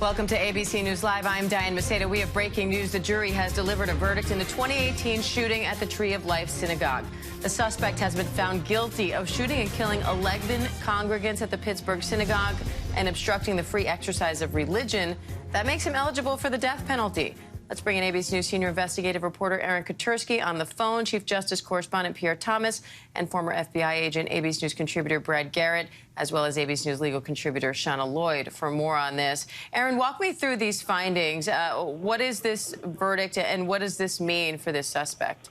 Welcome to ABC News Live. I'm Diane Macedo. We have breaking news. The jury has delivered a verdict in the 2018 shooting at the Tree of Life synagogue. The suspect has been found guilty of shooting and killing 11 congregants at the Pittsburgh synagogue and obstructing the free exercise of religion. That makes him eligible for the death penalty. Let's bring in ABC News senior investigative reporter Aaron Katersky on the phone, Chief Justice correspondent Pierre Thomas, and former FBI agent, ABC News contributor Brad Garrett, as well as ABC News legal contributor Shauna Lloyd for more on this. Aaron, walk me through these findings. What is this verdict and what does this mean for this suspect?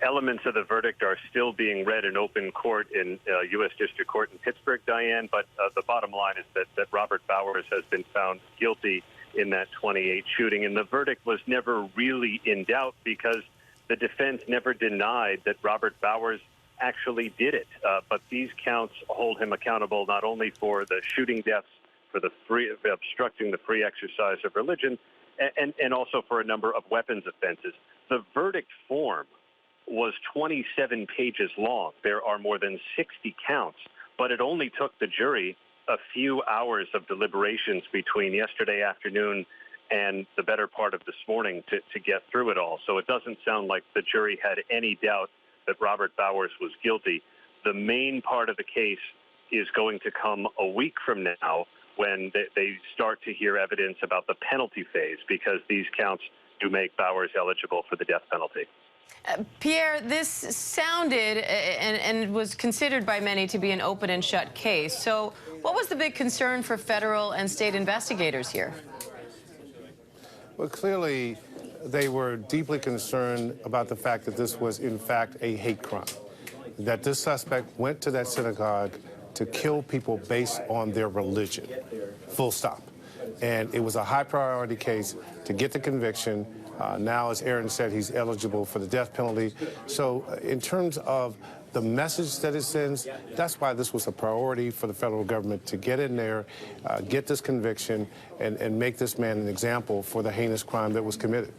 Elements of the verdict are still being read in open court in U.S. District Court in Pittsburgh, Diane, but the bottom line is that Robert Bowers has been found guilty in that 28 shooting, and the verdict was never really in doubt because the defense never denied that Robert Bowers actually did it. But these counts hold him accountable not only for the shooting deaths, for the obstructing the free exercise of religion, and also for a number of weapons offenses. The verdict form was 27 pages long. There are more than 60 counts, but it only took the jury a few hours of deliberations between yesterday afternoon and the better part of this morning to get through it all. So it doesn't sound like the jury had any doubt that Robert Bowers was guilty. The main part of the case is going to come a week from now when they start to hear evidence about the penalty phase, because these counts do make Bowers eligible for the death penalty. Pierre, this sounded and was considered by many to be an open and shut case. So what was the big concern for federal and state investigators here? Well, clearly, they were deeply concerned about the fact that this was, in fact, a hate crime, that this suspect went to that synagogue to kill people based on their religion, full stop. And it was a high priority case to get the conviction. Now, as Aaron said, he's eligible for the death penalty. So in terms of the message that it sends, that's why this was a priority for the federal government to get in there, get this conviction, and make this man an example for the heinous crime that was committed.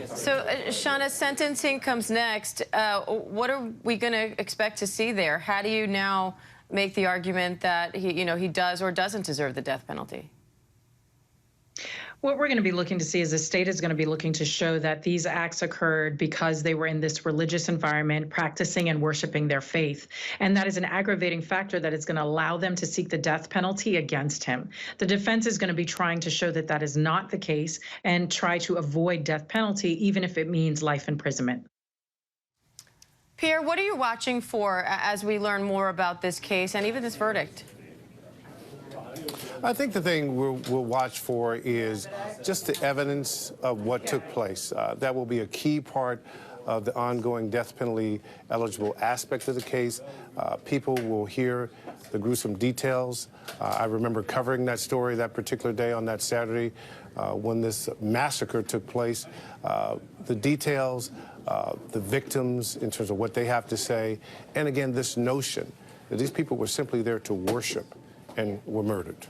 So, Shauna, sentencing comes next. What are we going to expect to see there? How do you now make the argument that he does or doesn't deserve the death penalty? What we're going to be looking to see is the state is going to be looking to show that these acts occurred because they were in this religious environment, practicing and worshiping their faith. And that is an aggravating factor that is going to allow them to seek the death penalty against him. The defense is going to be trying to show that that is not the case and try to avoid death penalty, even if it means life imprisonment. Pierre, what are you watching for as we learn more about this case and even this verdict? I think the thing we'll watch for is just the evidence of what took place. That will be a key part of the ongoing death penalty eligible aspect of the case. People will hear the gruesome details. I remember covering that story that particular day on that Saturday when this massacre took place. The details, the victims in terms of what they have to say, and again, this notion that these people were simply there to worship and were murdered.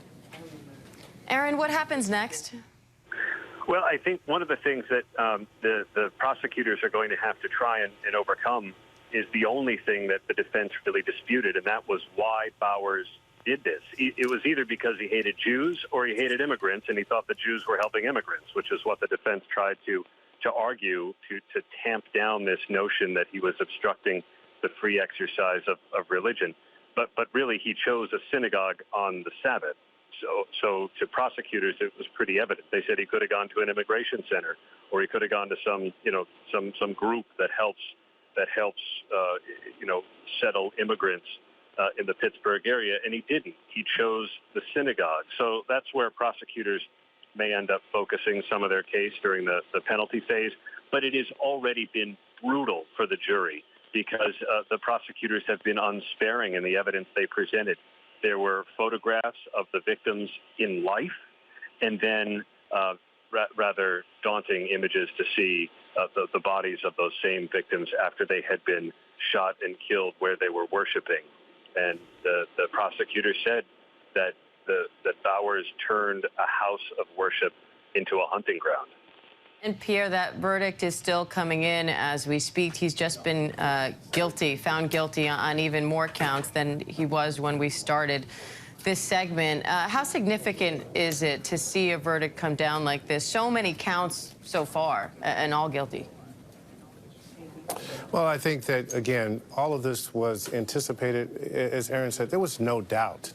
Aaron, what happens next? Well, I think one of the things that the prosecutors are going to have to try and overcome is the only thing that the defense really disputed, and that was why Bowers did this. It was either because he hated Jews or he hated immigrants, and he thought the Jews were helping immigrants, which is what the defense tried to argue to tamp down this notion that he was obstructing the free exercise of religion. But really, he chose a synagogue on the Sabbath. So to prosecutors, it was pretty evident. They said he could have gone to an immigration center, or he could have gone to some group that helps settle immigrants in the Pittsburgh area, and he didn't. He chose the synagogue. So that's where prosecutors may end up focusing some of their case during the penalty phase. But it has already been brutal for the jury because the prosecutors have been unsparing in the evidence they presented. There were photographs of the victims in life, and then rather daunting images to see the bodies of those same victims after they had been shot and killed where they were worshiping. And the prosecutor said that Bowers turned a house of worship into a hunting ground. And Pierre, that verdict is still coming in as we speak. He's just been found guilty on even more counts than he was when we started this segment. How significant is it to see a verdict come down like this? So many counts so far, and all guilty. Well, I think that, again, all of this was anticipated. As Aaron said, there was no doubt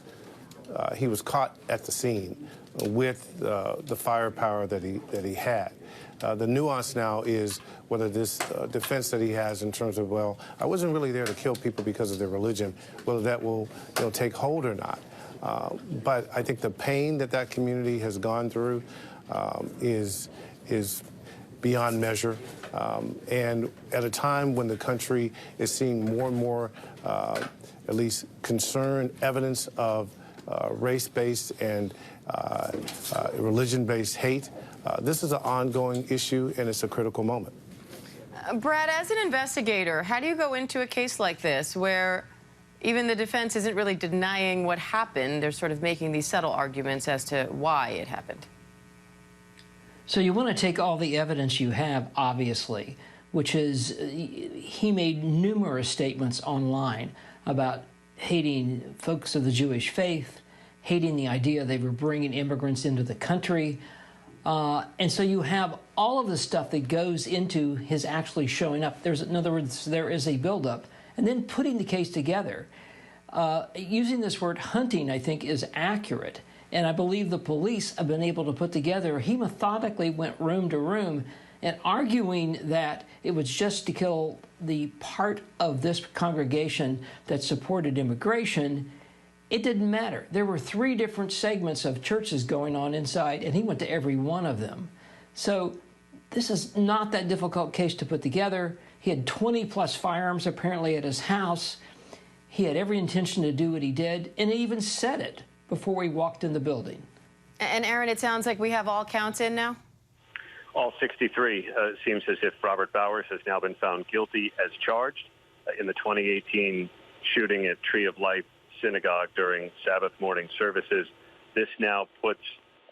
he was caught at the scene with the firepower that he had. The nuance now is whether this defense that he has in terms of, well, I wasn't really there to kill people because of their religion, whether that will take hold or not. But I think the pain that community has gone through is beyond measure. And at a time when the country is seeing more and more, at least concern, evidence of race-based and religion-based hate, this is an ongoing issue, and it's a critical moment. Brad, as an investigator, how do you go into a case like this where even the defense isn't really denying what happened? They're sort of making these subtle arguments as to why it happened. So you want to take all the evidence you have, obviously, which is he made numerous statements online about hating folks of the Jewish faith, hating the idea they were bringing immigrants into the country. And so you have all of the stuff that goes into his actually showing up. In other words, there is a buildup. And then putting the case together. Using this word hunting, I think, is accurate. And I believe the police have been able to put together, he methodically went room to room and arguing that it was just to kill the part of this congregation that supported immigration. It didn't matter. There were 3 different segments of churches going on inside, and he went to every one of them. So this is not that difficult case to put together. He had 20-plus firearms apparently at his house. He had every intention to do what he did, and he even said it before he walked in the building. And Aaron, it sounds like we have all counts in now? All 63. It seems as if Robert Bowers has now been found guilty as charged in the 2018 shooting at Tree of Life synagogue during Sabbath morning services. This now puts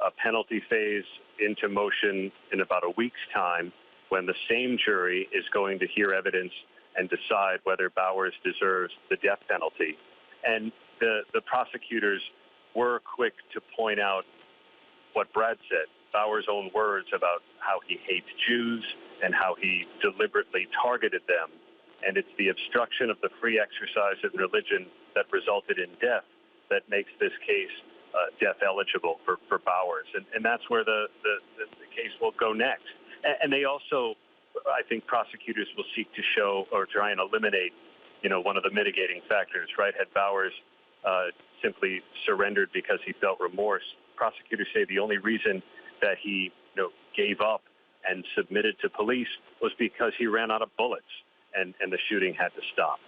a penalty phase into motion in about a week's time, when the same jury is going to hear evidence and decide whether Bowers deserves the death penalty. And the prosecutors were quick to point out what Brad said, Bowers' own words about how he hates Jews and how he deliberately targeted them. And it's the obstruction of the free exercise of religion that resulted in death that makes this case death eligible for Bowers. And that's where the case will go next. And they also, I think prosecutors will seek to show or try and eliminate, one of the mitigating factors, right? Had Bowers simply surrendered because he felt remorse, prosecutors say the only reason that he gave up and submitted to police was because he ran out of bullets, and the shooting had to stop.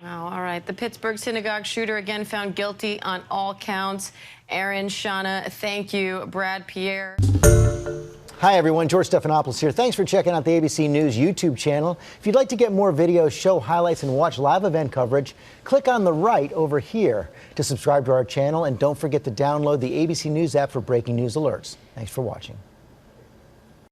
Wow, all right. The Pittsburgh synagogue shooter again found guilty on all counts. Aaron, Shauna, thank you. Brad, Pierre. Hi, everyone. George Stephanopoulos here. Thanks for checking out the ABC News YouTube channel. If you'd like to get more videos, show highlights, and watch live event coverage, click on the right over here to subscribe to our channel. And don't forget to download the ABC News app for breaking news alerts. Thanks for watching.